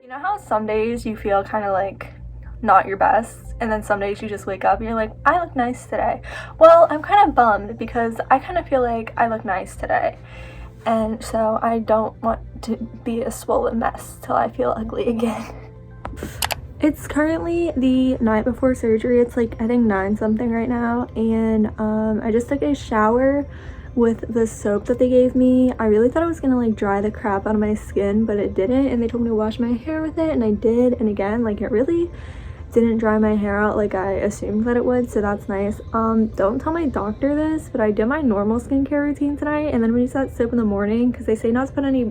You know how some days you feel kind of like not your best, and then some days you just wake up and you're like, I look nice today. Well, I'm kind of bummed because I kind of feel like I look nice today. And so I don't want to be a swollen mess till I feel ugly again. It's currently the night before surgery. It's like I think 9 something right now, and I just took a shower with the soap that they gave me. I really thought it was gonna like dry the crap out of my skin, but it didn't, and they told me to wash my hair with it, and I did, and again, like, it really didn't dry my hair out like I assumed that it would, so that's nice. Don't tell my doctor this, but I did my normal skincare routine tonight, and then we used that soap in the morning because they say not to put any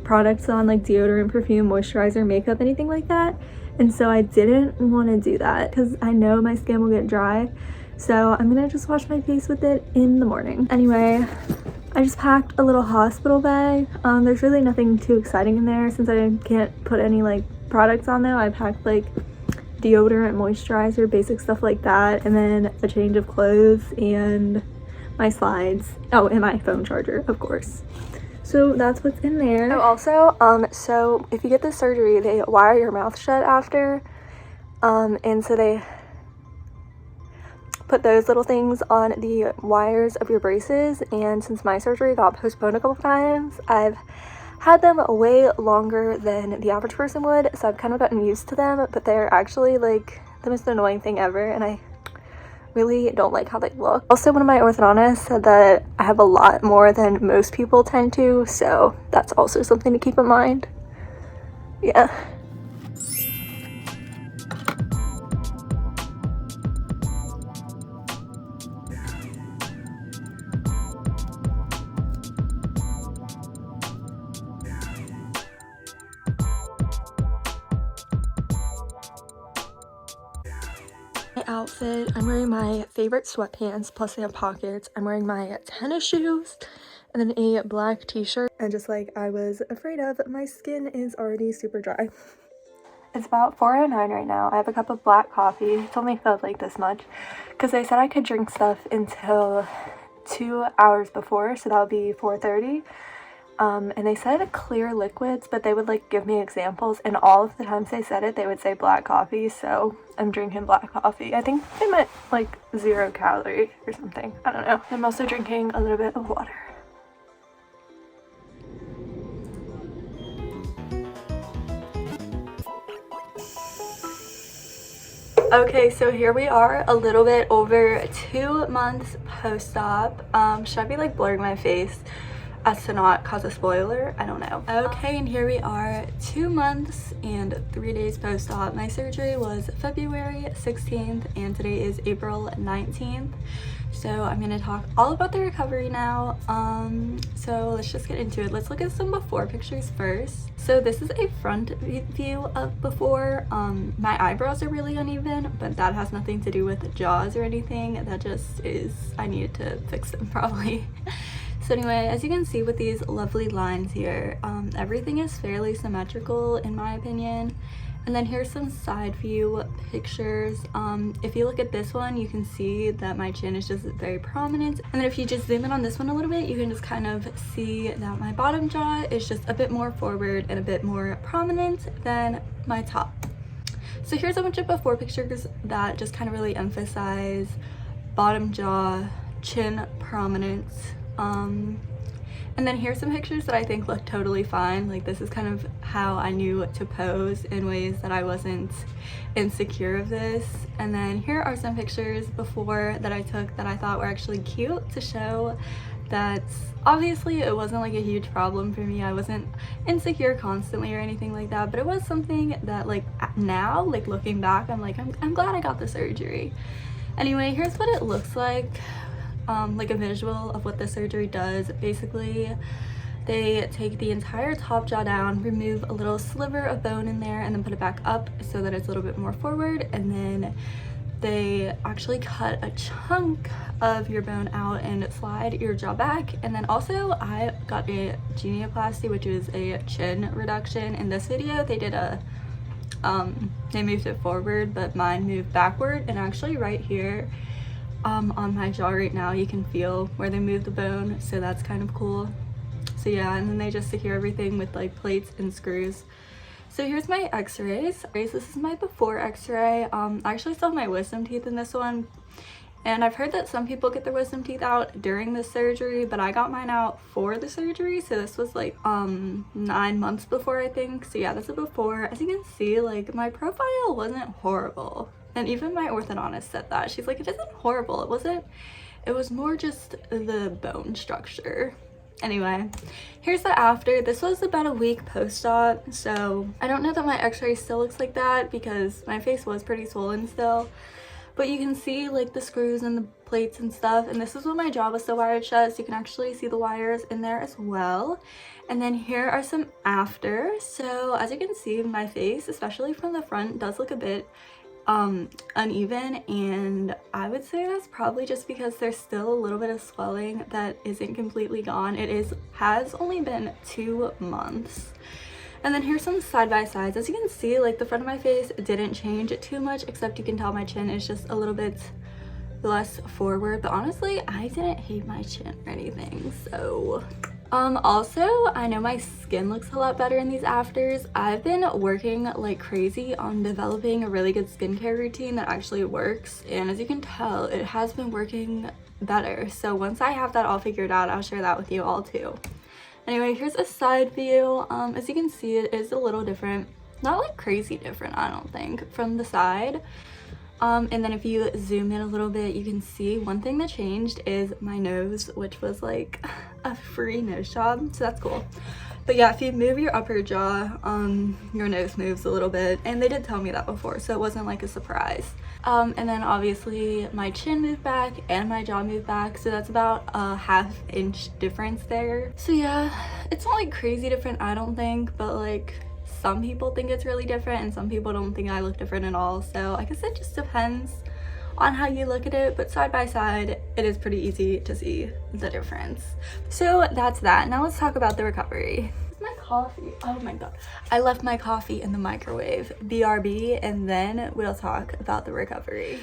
products on, like deodorant, perfume, moisturizer, makeup, anything like that. And so I didn't want to do that because I know my skin will get dry. So I'm gonna just wash my face with it in the morning. Anyway, I just packed a little hospital bag. There's really nothing too exciting in there since I can't put any like products on though. I packed like deodorant, moisturizer, basic stuff like that, and then a change of clothes and my slides. Oh, and my phone charger, of course. So that's what's in there. Oh, also, so if you get this surgery, they wire your mouth shut after, and so they put those little things on the wires of your braces, and since my surgery got postponed a couple times, I've had them way longer than the average person would, so I've kind of gotten used to them, but they're actually like the most annoying thing ever, and I really don't like how they look. Also, one of my orthodontists said that I have a lot more than most people tend to, so that's also something to keep in mind. Yeah. My outfit, I'm wearing my favorite sweatpants, plus they have pockets. I'm wearing my tennis shoes and then a black t-shirt. And just like I was afraid of, my skin is already super dry. It's about 4:09 right now. I have a cup of black coffee. It only felt like this much because they said I could drink stuff until 2 hours before, so that would be 4:30. And they said clear liquids, but they would like give me examples, and all of the times they said it, they would say black coffee, so I'm drinking black coffee. I think they meant like 0 calorie or something. I don't know. I'm also drinking a little bit of water. Okay, so here we are, a little bit over 2 months post-op. Should I be like blurring my face as to not cause a spoiler? I don't know. Okay, and here we are, 2 months and 3 days post-op. My surgery was February 16th and today is April 19th. So I'm gonna talk all about the recovery now. So let's just get into it. Let's look at some before pictures first. So this is a front view of before. My eyebrows are really uneven, but that has nothing to do with jaws or anything. That just is, I needed to fix them probably. So anyway, as you can see with these lovely lines here, everything is fairly symmetrical in my opinion. And then here's some side view pictures. If you look at this one, you can see that my chin is just very prominent. And then if you just zoom in on this one a little bit, you can just kind of see that my bottom jaw is just a bit more forward and a bit more prominent than my top. So here's a bunch of before pictures that just kind of really emphasize bottom jaw, chin prominence. And then here's some pictures that I think look totally fine. Like this is kind of how I knew to pose in ways that I wasn't insecure of this. And then here are some pictures before that I took that I thought were actually cute to show that obviously it wasn't like a huge problem for me. I wasn't insecure constantly or anything like that, but it was something that like now, like looking back, I'm like, I'm glad I got the surgery. Anyway, here's what it looks like a visual of what the surgery does. Basically, they take the entire top jaw down, remove a little sliver of bone in there, and then put it back up so that it's a little bit more forward, and then they actually cut a chunk of your bone out and slide your jaw back. And then also I got a genioplasty, which is a chin reduction. In this video they did a they moved it forward, but mine moved backward, and actually right here on my jaw right now you can feel where they moved the bone, so that's kind of cool. So yeah, and then they just secure everything with like plates and screws. So here's my x-rays. This is my before x-ray. I actually still have my wisdom teeth in this one. And I've heard that some people get their wisdom teeth out during the surgery, but I got mine out for the surgery. So this was like 9 months before, I think. So yeah, that's a before. As you can see, like my profile wasn't horrible. And even my orthodontist said that. She's like, it isn't horrible. It was more just the bone structure. Anyway, here's the after. This was about a week post-op. So I don't know that my x-ray still looks like that because my face was pretty swollen still. But you can see like the screws and the plates and stuff. And this is when my jaw was still wired shut. So you can actually see the wires in there as well. And then here are some after. So as you can see, my face, especially from the front, does look a bit uneven. And I would say that's probably just because there's still a little bit of swelling that isn't completely gone. Has only been 2 months. And then here's some side-by-sides. As you can see, like the front of my face didn't change too much, except you can tell my chin is just a little bit less forward. But honestly, I didn't hate my chin or anything. So also, I know my skin looks a lot better in these afters. I've been working like crazy on developing a really good skincare routine that actually works. And as you can tell, it has been working better. So once I have that all figured out, I'll share that with you all too. Anyway, here's a side view. As you can see, it is a little different. Not like crazy different, I don't think, from the side. And then if you zoom in a little bit, you can see one thing that changed is my nose, which was like a free nose job. So that's cool. But yeah, if you move your upper jaw, your nose moves a little bit. And they did tell me that before, so it wasn't like a surprise. And then obviously my chin moved back and my jaw moved back. So that's about a ½ inch difference there. So yeah, it's not like crazy different, I don't think, but like some people think it's really different and some people don't think I look different at all. So I guess it just depends on how you look at it, but side by side, it is pretty easy to see the difference. So that's that. Now let's talk about the recovery. My coffee, oh my god, I left my coffee in the microwave. BRB, and then we'll talk about the recovery.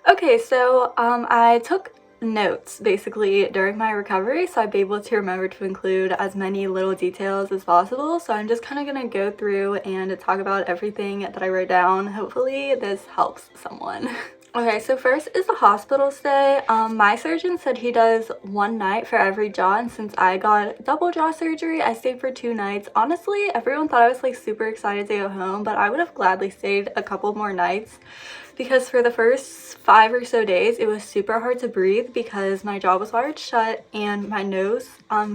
Okay, so I took notes basically during my recovery, so I'd be able to remember to include as many little details as possible. So I'm just kind of gonna go through and talk about everything that I wrote down. Hopefully this helps someone. Okay, so first is the hospital stay. My surgeon said he does 1 night for every jaw, and since I got double jaw surgery, I stayed for 2 nights. Honestly, everyone thought I was like super excited to go home, but I would have gladly stayed a couple more nights because for the first 5 or so days, it was super hard to breathe because my jaw was wired shut and my nose,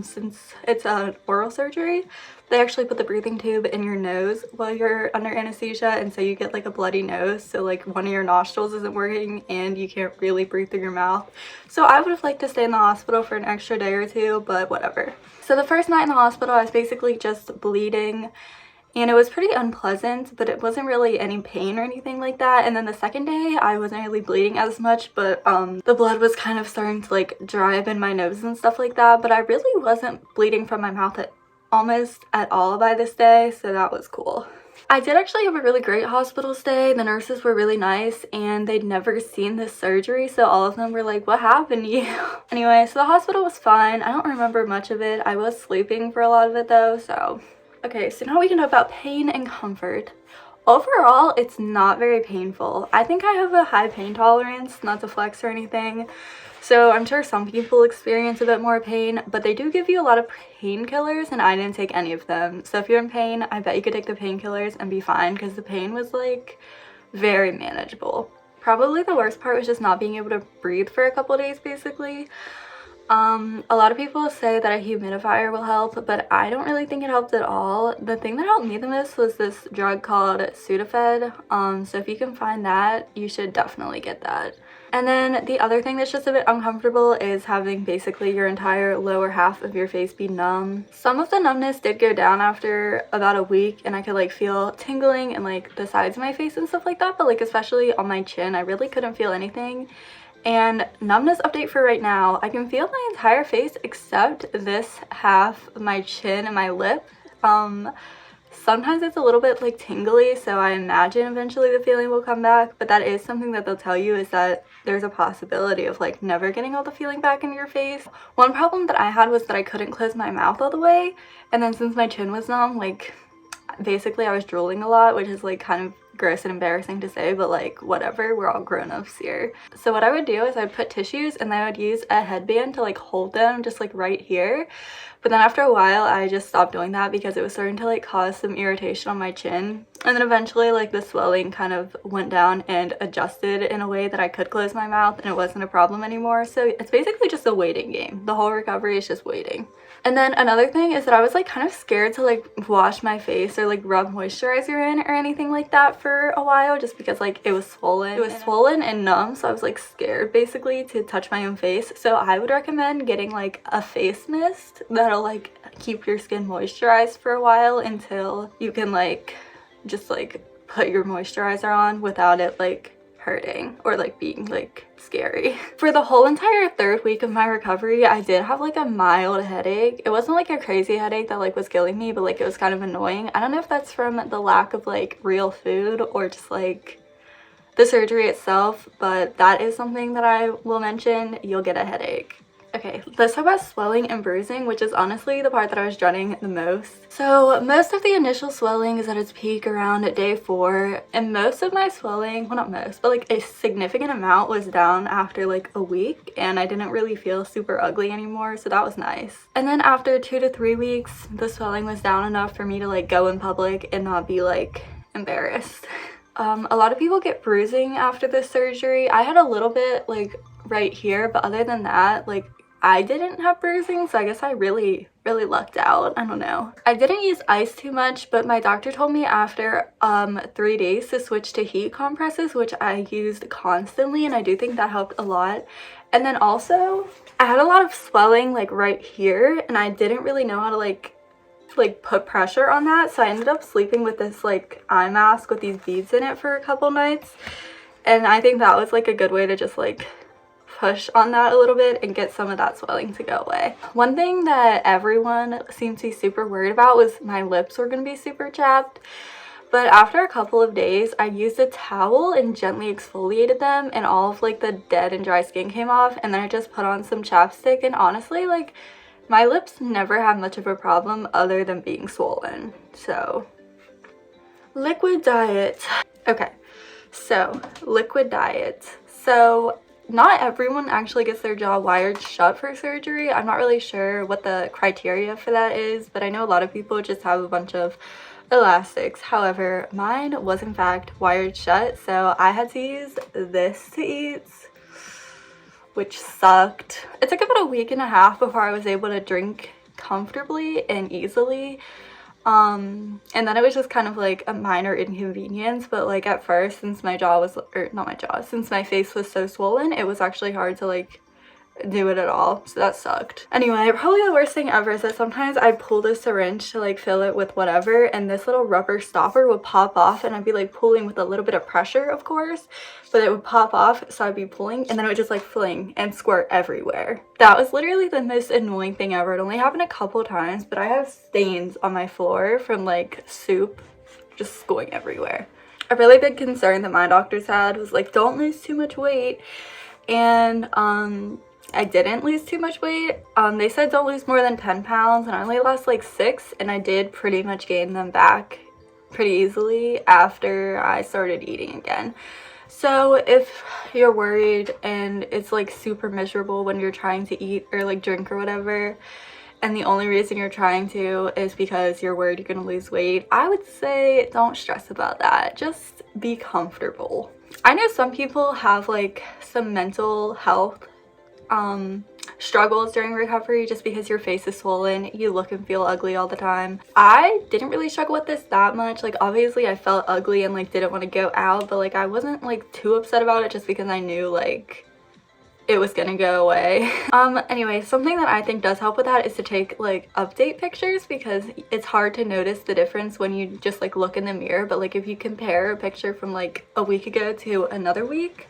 since it's an oral surgery, they actually put the breathing tube in your nose while you're under anesthesia, and so you get like a bloody nose. So like one of your nostrils isn't working and you can't really breathe through your mouth. So I would have liked to stay in the hospital for an extra day or 2, but whatever. So the first night in the hospital, I was basically just bleeding and it was pretty unpleasant, but it wasn't really any pain or anything like that. And then the second day, I wasn't really bleeding as much, but the blood was kind of starting to like dry up in my nose and stuff like that. But I really wasn't bleeding from my mouth almost at all by this day, so that was cool. I did actually have a really great hospital stay. The nurses were really nice and they'd never seen this surgery, so all of them were like, what happened to you? Anyway, so the hospital was fine. I don't remember much of it. I was sleeping for a lot of it though, so. Okay, so now we can talk about pain and comfort. Overall, it's not very painful. I think I have a high pain tolerance, not to flex or anything. So I'm sure some people experience a bit more pain, but they do give you a lot of painkillers and I didn't take any of them. So if you're in pain, I bet you could take the painkillers and be fine because the pain was like very manageable. Probably the worst part was just not being able to breathe for a couple of days basically. A lot of people say that a humidifier will help, but I don't really think it helped at all. The thing that helped me the most was this drug called Sudafed. So if you can find that, you should definitely get that. And then the other thing that's just a bit uncomfortable is having basically your entire lower half of your face be numb. Some of the numbness did go down after about a week and I could like feel tingling in like the sides of my face and stuff like that, but like especially on my chin, I really couldn't feel anything. And numbness update for right now, I can feel my entire face except this half of my chin and my lip. Sometimes it's a little bit like tingly, so I imagine eventually the feeling will come back, but that is something that they'll tell you, is that there's a possibility of like never getting all the feeling back in your face. One problem that I had was that I couldn't close my mouth all the way, and then since my chin was numb, like Basically, I was drooling a lot, which is like kind of gross and embarrassing to say, but like whatever, we're all grown-ups here. So what I would do is I'd put tissues and then I would use a headband to like hold them just like right here. But then after a while I just stopped doing that because it was starting to like cause some irritation on my chin. And then eventually like the swelling kind of went down and adjusted in a way that I could close my mouth and it wasn't a problem anymore. So it's basically just a waiting game. The whole recovery is just waiting. And then another thing is that I was like kind of scared to like wash my face or like rub moisturizer in or anything like that for a while, just because like it was swollen. It was swollen and numb, so I was like scared basically to touch my own face. So I would recommend getting like a face mist that'll like keep your skin moisturized for a while until you can like just like put your moisturizer on without it like hurting or like being like scary. For the whole entire 3rd week of my recovery, I did have like a mild headache. It wasn't like a crazy headache that like was killing me, but like it was kind of annoying. I don't know if that's from the lack of like real food or just like the surgery itself, but that is something that I will mention. You'll get a headache. Okay, let's talk about swelling and bruising, which is honestly the part that I was dreading the most. So most of the initial swelling is at its peak around day 4, and most of my swelling, well not most, but like a significant amount was down after like a week, and I didn't really feel super ugly anymore, so that was nice. And then after 2 to 3 weeks, the swelling was down enough for me to like go in public and not be like embarrassed. A lot of people get bruising after this surgery. I had a little bit like right here, but other than that, like I didn't have bruising, so I guess I really lucked out. I don't know. I didn't use ice too much, but my doctor told me after 3 days to switch to heat compresses, which I used constantly, and I do think that helped a lot. And then also I had a lot of swelling like right here, and I didn't really know how to like put pressure on that, so I ended up sleeping with this like eye mask with these beads in it for a couple nights, and I think that was like a good way to just like push on that a little bit and get some of that swelling to go away. One thing that everyone seemed to be super worried about was my lips were going to be super chapped, but after a couple of days I used a towel and gently exfoliated them, and all of like the dead and dry skin came off, and then I just put on some chapstick, and honestly like my lips never have much of a problem other than being swollen. So liquid diet. Okay, so liquid diet. So not everyone actually gets their jaw wired shut for surgery. I'm not really sure what the criteria for that is, but I know a lot of people just have a bunch of elastics. However, mine was in fact wired shut, so I had to use this to eat, which sucked. It took about a week and a half before I was able to drink comfortably and easily. And then it was just kind of like a minor inconvenience, but like at first, since my jaw was, or not my jaw, since my face was so swollen, it was actually hard to like do it at all, so that sucked. Anyway, probably the worst thing ever is that sometimes I'd pull the syringe to like fill it with whatever, and this little rubber stopper would pop off, and I'd be like pulling with a little bit of pressure, of course, but it would pop off, so I'd be pulling and then it would just like fling and squirt everywhere. That was literally the most annoying thing ever. It only happened a couple times, but I have stains on my floor from like soup just going everywhere. A really big concern that my doctors had was like, don't lose too much weight, and I didn't lose too much weight. They said don't lose more than 10 pounds, and I only lost like 6, and I did pretty much gain them back pretty easily after I started eating again. So if you're worried and it's like super miserable when you're trying to eat or like drink or whatever, and the only reason you're trying to is because you're worried you're gonna lose weight, I would say don't stress about that. Just be comfortable. I know some people have like some mental health struggles during recovery just because your face is swollen, you look and feel ugly all the time. I didn't really struggle with this that much. Like obviously I felt ugly and like didn't want to go out, but like I wasn't like too upset about it just because I knew like it was gonna go away. Anyway, something that I think does help with that is to take like update pictures, because it's hard to notice the difference when you just like look in the mirror, but like if you compare a picture from like a week ago to another week,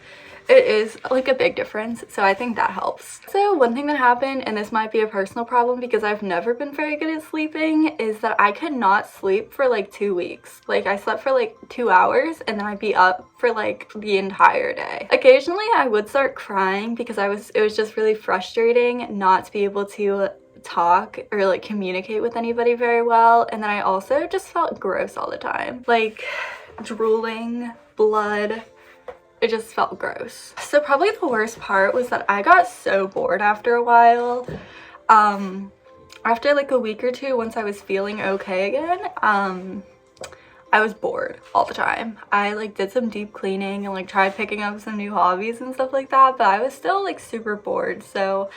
it is like a big difference, so I think that helps. So one thing that happened, and this might be a personal problem because I've never been very good at sleeping, is that I could not sleep for like 2 weeks. Like I slept for like 2 hours and then I'd be up for like the entire day. Occasionally I would start crying because it was just really frustrating not to be able to talk or like communicate with anybody very well, and then I also just felt gross all the time, like drooling, blood. It just felt gross. So probably the worst part was that I got so bored after a while. After like a week or two, once I was feeling okay again, I was bored all the time. I like did some deep cleaning and like tried picking up some new hobbies and stuff like that, but I was still like super bored. So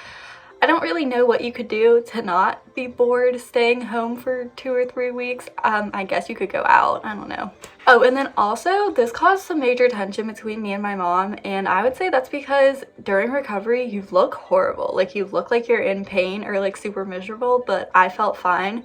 I don't really know what you could do to not be bored staying home for 2 or 3 weeks. I guess you could go out. I don't know. Oh, and then also this caused some major tension between me and my mom, and I would say that's because during recovery you look horrible. Like you look like you're in pain or like super miserable, but I felt fine.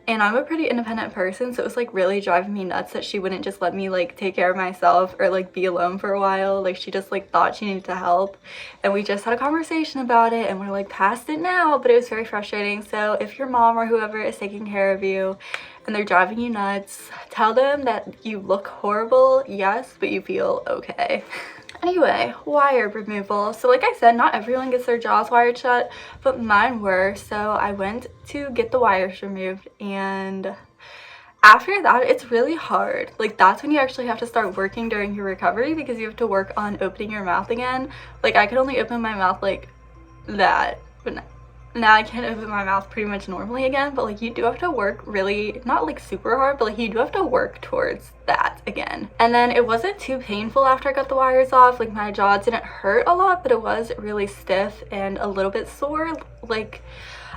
And I'm a pretty independent person, so it was like really driving me nuts that she wouldn't just let me like take care of myself or like be alone for a while. Like she just like thought she needed to help, and we just had a conversation about it and we're like past it now, but it was very frustrating. So if your mom or whoever is taking care of you and they're driving you nuts, tell them that you look horrible, yes, but you feel okay. Anyway, wire removal. So like I said, not everyone gets their jaws wired shut, but mine were. So I went to get the wires removed, and after that it's really hard. Like that's when you actually have to start working during your recovery, because you have to work on opening your mouth again. Like I could only open my mouth like that, but now I can't open my mouth pretty much normally again. But like you do have to work really, not like super hard, but like you do have to work towards that again. And then it wasn't too painful after I got the wires off. Like my jaw didn't hurt a lot, but it was really stiff and a little bit sore. Like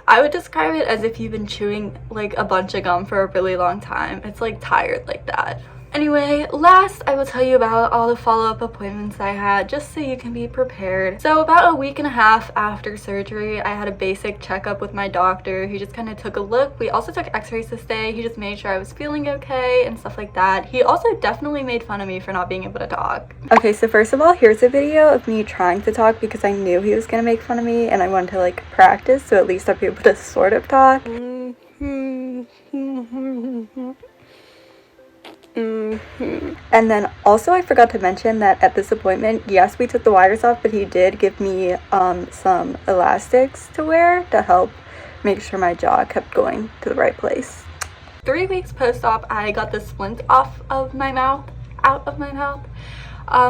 I would describe it as if you've been chewing like a bunch of gum for a really long time. It's like tired like that. Anyway, last I will tell you about all the follow-up appointments I had, just so you can be prepared. So about a week and a half after surgery, I had a basic checkup with my doctor. He just kind of took a look. We also took x-rays this day. He just made sure I was feeling okay and stuff like that. He also definitely made fun of me for not being able to talk. Okay, so first of all, here's a video of me trying to talk because I knew he was gonna make fun of me and I wanted to like practice, so at least I'd be able to sort of talk. And then also I forgot to mention that at this appointment, yes, we took the wires off, but he did give me some elastics to wear to help make sure my jaw kept going to the right place. 3 weeks post-op, I got the splint out of my mouth.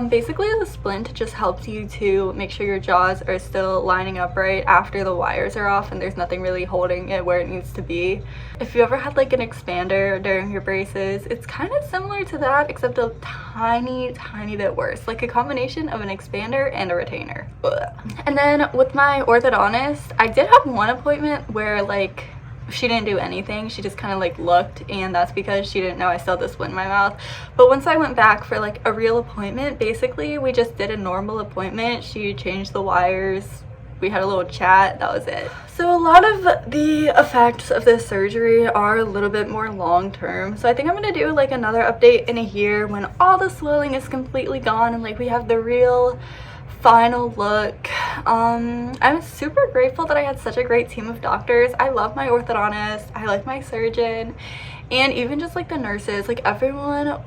Basically the splint just helps you to make sure your jaws are still lining up right after the wires are off and there's nothing really holding it where it needs to be. If you ever had like an expander during your braces, it's kind of similar to that, except a tiny bit worse, like a combination of an expander and a retainer. Ugh. And then with my orthodontist, I did have one appointment where like she didn't do anything. She just kind of like looked, and that's because she didn't know I still had the splint in my mouth. But once I went back for like a real appointment, basically we just did a normal appointment. She changed the wires, we had a little chat, that was it. So a lot of the effects of this surgery are a little bit more long-term, so I think I'm gonna do like another update in a year when all the swelling is completely gone and like we have the real final look. I'm super grateful that I had such a great team of doctors. I love my orthodontist, I like my surgeon, and even just like the nurses, like everyone,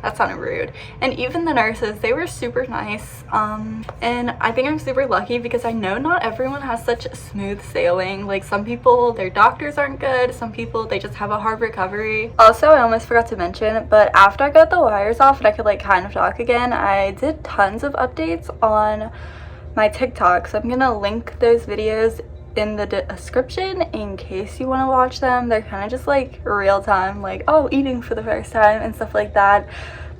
that sounded rude, and even the nurses, they were super nice. And I think I'm super lucky because I know not everyone has such smooth sailing. Like some people, their doctors aren't good, some people, they just have a hard recovery. Also, I almost forgot to mention, but after I got the wires off and I could like kind of talk again, I did tons of updates on my TikTok, so I'm gonna link those videos in the description in case you want to watch them. They're kind of just like real time, like oh, eating for the first time and stuff like that,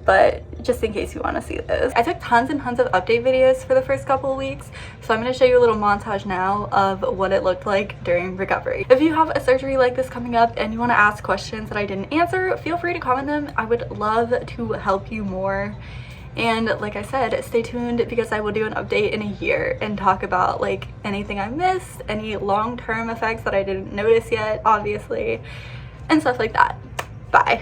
but just in case you want to see those. I took tons and tons of update videos for the first couple of weeks, so I'm going to show you a little montage now of what it looked like during recovery. If you have a surgery like this coming up and you want to ask questions that I didn't answer, feel free to comment them. I would love to help you more. And like I said, stay tuned because I will do an update in a year and talk about like anything I missed, any long-term effects that I didn't notice yet, obviously, and stuff like that. Bye.